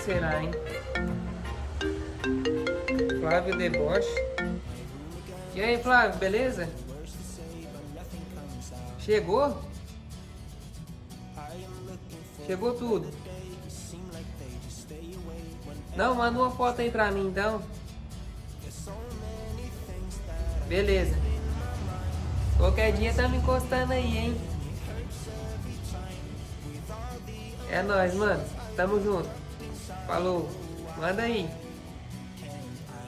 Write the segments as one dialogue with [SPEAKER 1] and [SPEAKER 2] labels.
[SPEAKER 1] será, hein? Flávio Deboche. E aí, Flávio, beleza? Chegou? Chegou tudo. Não, manda uma foto aí pra mim, então. Beleza. Qualquer dia tá me encostando aí, hein? É nóis, mano. Tamo junto. Falou. Manda aí.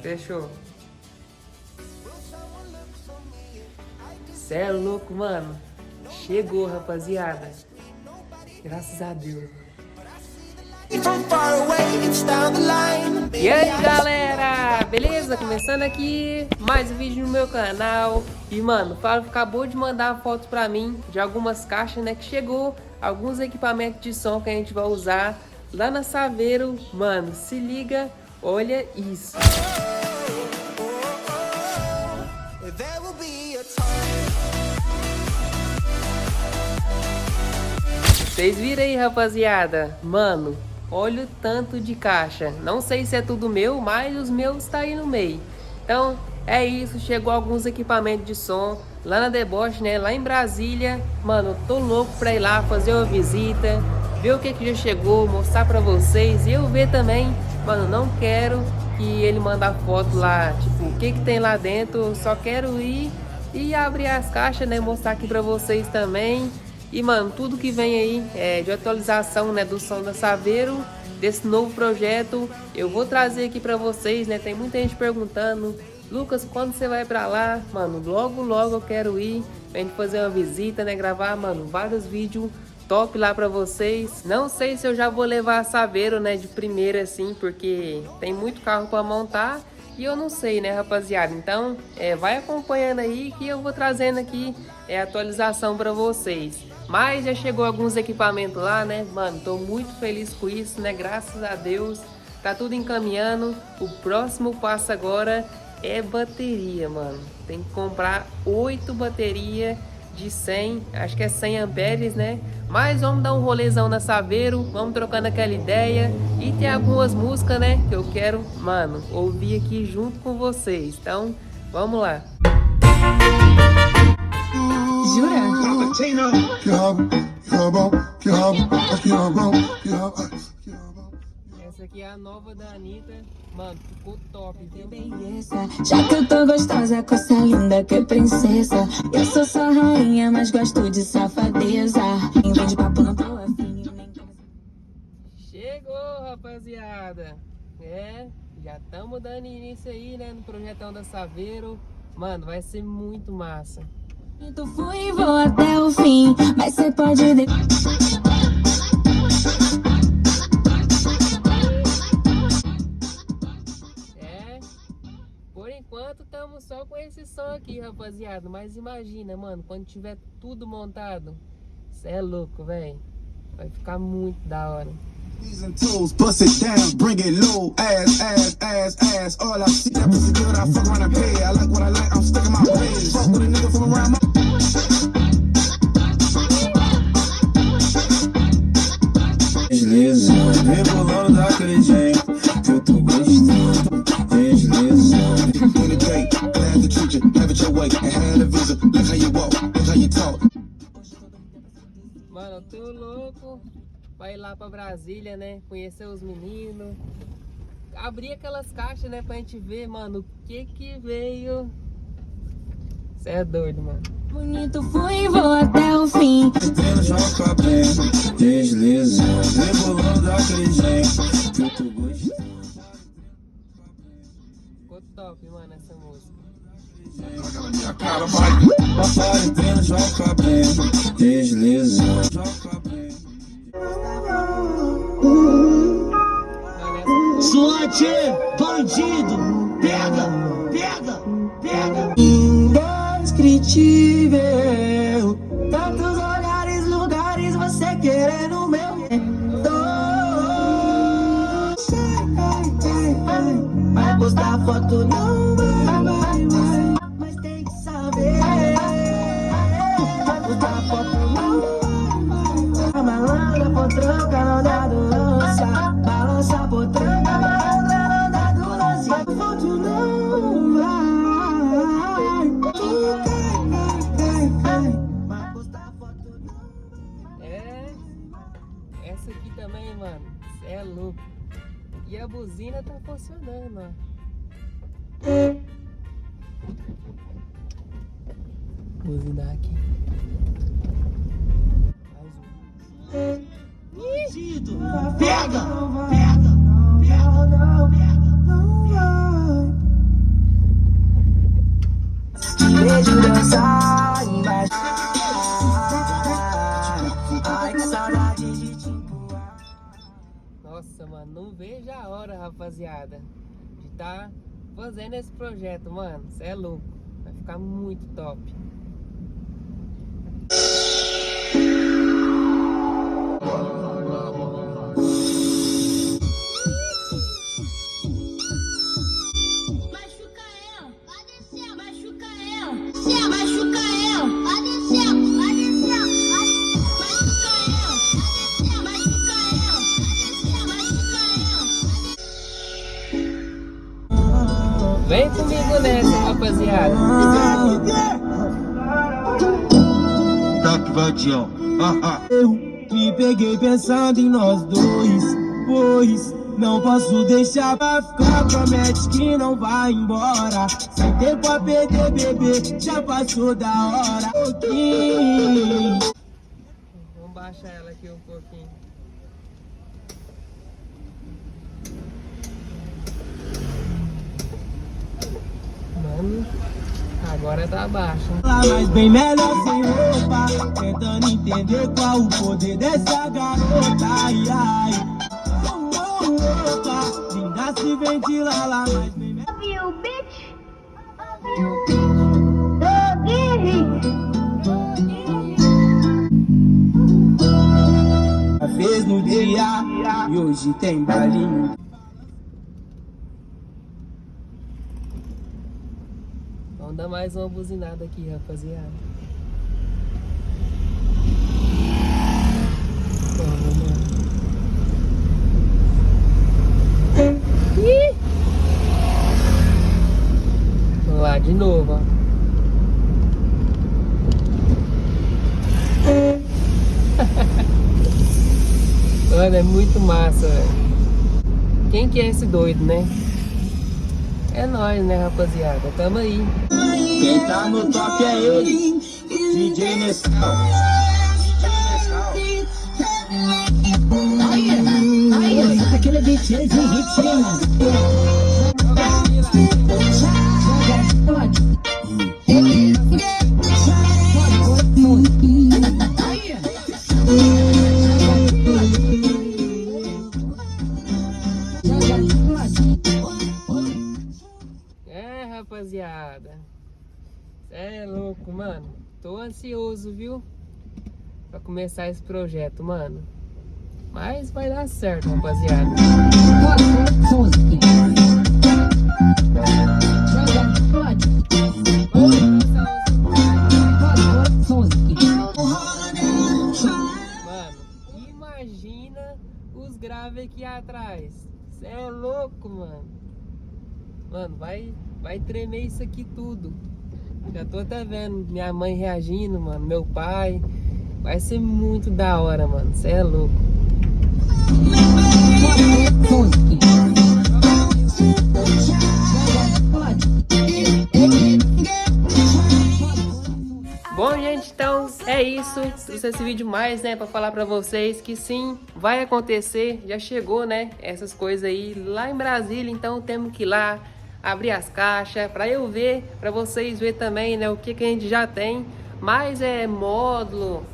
[SPEAKER 1] Fechou. Cê é louco, mano. Chegou, rapaziada. Graças a Deus. E aí, galera, beleza? Começando aqui mais um vídeo no meu canal. E mano, o Flávio acabou de mandar foto pra mim de algumas caixas, né, que chegou, alguns equipamentos de som que a gente vai usar lá na Saveiro. Mano, se liga, olha isso. Vocês viram aí, rapaziada? Mano, olha o tanto de caixa. Não sei se é tudo meu, mas os meus tá aí no meio. Então, é isso. Chegou alguns equipamentos de som lá na Deboche, né? Lá em Brasília. Mano, tô louco pra ir lá fazer uma visita, ver o que já chegou, mostrar pra vocês. E eu ver também, mano, não quero que ele mandar foto lá, tipo, o que tem lá dentro. Eu só quero ir e abrir as caixas, né? Mostrar aqui pra vocês também. E mano, tudo que vem aí de atualização, né, do som da Saveiro, desse novo projeto, eu vou trazer aqui pra vocês, né? Tem muita gente perguntando: Lucas, quando você vai pra lá? Mano, logo eu quero ir pra gente fazer uma visita, né? Gravar, mano, vários vídeos top lá pra vocês. Não sei se eu já vou levar a Saveiro, né, de primeira assim, porque tem muito carro pra montar. E eu não sei, né, rapaziada? Então, vai acompanhando aí que eu vou trazendo aqui atualização pra vocês. Mas já chegou alguns equipamentos lá, né? Mano, tô muito feliz com isso, né? Graças a Deus. Tá tudo encaminhando. O próximo passo agora é bateria, mano. Tem que comprar 8 baterias de 100. Acho que é 100 amperes, né? Mas vamos dar um rolezão na Saveiro. Vamos trocando aquela ideia. E tem algumas músicas, né? Que eu quero, mano, ouvir aqui junto com vocês. Então, vamos lá. Jura? Essa aqui é a nova da Anitta. Mano, ficou top, viu?
[SPEAKER 2] Já que eu tô gostosa, coisa linda que princesa. Eu sou sua rainha, mas gosto de safadeza. Quem vem de papo não tô afim.
[SPEAKER 1] Chegou, rapaziada. Já estamos dando início aí, né, no projetão da Saveiro. Mano, vai ser muito massa.
[SPEAKER 2] Tu fui e vou até o fim, mas você pode...
[SPEAKER 1] Por enquanto estamos só com esse som aqui, rapaziada. Mas imagina, mano, quando tiver tudo montado, cê é louco, velho. Vai ficar muito da hora. Bust it down, bring it low, ass, all I see that pussy good, I fuck around and pay. I like what I like, I'm stuck in my ways. Fuck with a nigga from around my... Desliza, rebolando daquele jeito que eu tô gostando. Desliza. Glad to treat you, have it your way, and hand a visa. Look how you walk, look how you talk. Mano, eu tô louco. Vai lá pra Brasília, né? Conhecer os meninos. Abrir aquelas caixas, né? Pra gente ver, mano, o que veio. Cê é doido, mano.
[SPEAKER 2] Bonito fui e vou até o fim.
[SPEAKER 1] Deslizando, rebolando daquele jeito que eu tô gostando. Ficou top, mano, essa música.
[SPEAKER 3] SWAT, bandido, pega. Indescritível, tantos lugares, você querendo meu vai postar foto, não vai, mas tem que saber. Vai postar foto, não vai, a malandra, potranca, não dá doença. sabotando, malandra do lance. Foto não vai, tu cai. Mas postar foto não.
[SPEAKER 1] Essa aqui também, mano, cê é louco. E a buzina tá funcionando, ó. Buzinar aqui. Mais um.
[SPEAKER 3] Pega! Beijo dançar embaixo. Ai, que saudade de te empurrar.
[SPEAKER 1] Nossa, mano, não vejo a hora, rapaziada, de tá fazendo esse projeto, mano. Cê é louco. Vai ficar muito top. Vem comigo nessa, rapaziada.
[SPEAKER 4] Tá que vai, Tião.
[SPEAKER 3] Eu me peguei pensando em nós dois, pois não posso deixar pra ficar. Promete que não vai embora. Sem tempo a perder, bebê, já passou da hora.
[SPEAKER 1] Vamos baixar ela aqui um pouquinho. Mano, agora tá baixo.
[SPEAKER 3] Mas bem melhor sem roupa, tentando entender qual o poder dessa garota. Ai, ai. Opa, linda se ventila lá, mas bem melhor. Fez no dia e hoje tem balinho.
[SPEAKER 1] Vamos dar mais uma buzinada aqui, rapaziada. Vamos, mano. Vamos lá, de novo, ó. Mano, é muito massa, velho. Quem que é esse doido, né? É nóis, né, rapaziada? Tamo aí.
[SPEAKER 3] Quem tá no toque é ele, DJ Nescau. Aquele DJ de ritmo.
[SPEAKER 1] Rapaziada, cê é louco, mano. Tô ansioso, viu? Pra começar esse projeto, mano. Mas vai dar certo, rapaziada. Mano, imagina os graves aqui atrás. Cê é louco, mano. Mano, vai tremer isso aqui tudo. Já tô até vendo minha mãe reagindo, mano, meu pai. Vai ser muito da hora, mano. Cê é louco. Bom, gente, então é isso. Trouxe esse vídeo mais, né, pra falar pra vocês que sim, vai acontecer. Já chegou, né, essas coisas aí lá em Brasília. Então temos que ir lá abrir as caixas pra eu ver, pra vocês verem também, né, o que a gente já tem. Mas é módulo,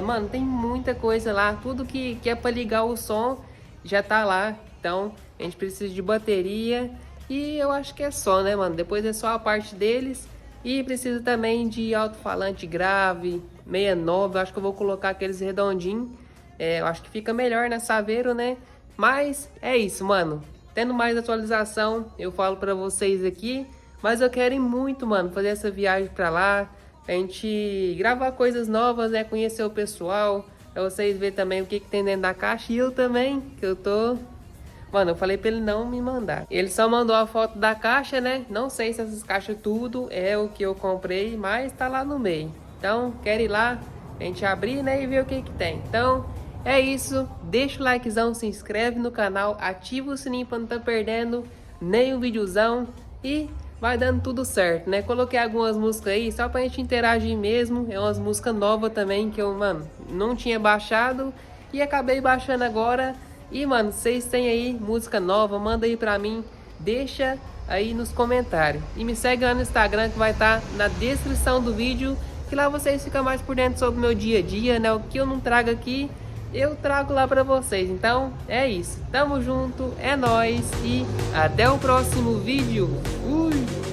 [SPEAKER 1] mano, tem muita coisa lá. Tudo que é pra ligar o som já tá lá. Então a gente precisa de bateria e eu acho que é só, né, mano. Depois é só a parte deles. E precisa também de alto-falante grave, 69, eu acho que eu vou colocar aqueles redondinhos. Eu acho que fica melhor na Saveiro, né? Mas é isso, mano. Tendo mais atualização, eu falo pra vocês aqui. Mas eu quero ir muito, mano, fazer essa viagem pra lá. A gente gravar coisas novas, né? Conhecer o pessoal. Pra vocês verem também o que tem dentro da caixa. E eu também, que eu tô Mano, eu falei pra ele não me mandar. Ele só mandou a foto da caixa, né? Não sei se essas caixas tudo é o que eu comprei, mas tá lá no meio. Então, quero ir lá, a gente abrir, né? E ver o que que tem. Então, é isso. Deixa o likezão, se inscreve no canal, ativa o sininho pra não tá perdendo nenhum videozão. E vai dando tudo certo, né? Coloquei algumas músicas aí só pra gente interagir mesmo. É umas músicas novas também que eu, mano, não tinha baixado e acabei baixando agora. E, mano, vocês têm aí música nova, manda aí pra mim, deixa aí nos comentários. E me segue lá no Instagram que vai estar na descrição do vídeo, que lá vocês ficam mais por dentro sobre o meu dia a dia, né? O que eu não trago aqui, eu trago lá pra vocês. Então, é isso. Tamo junto, é nóis e até o próximo vídeo. Fui!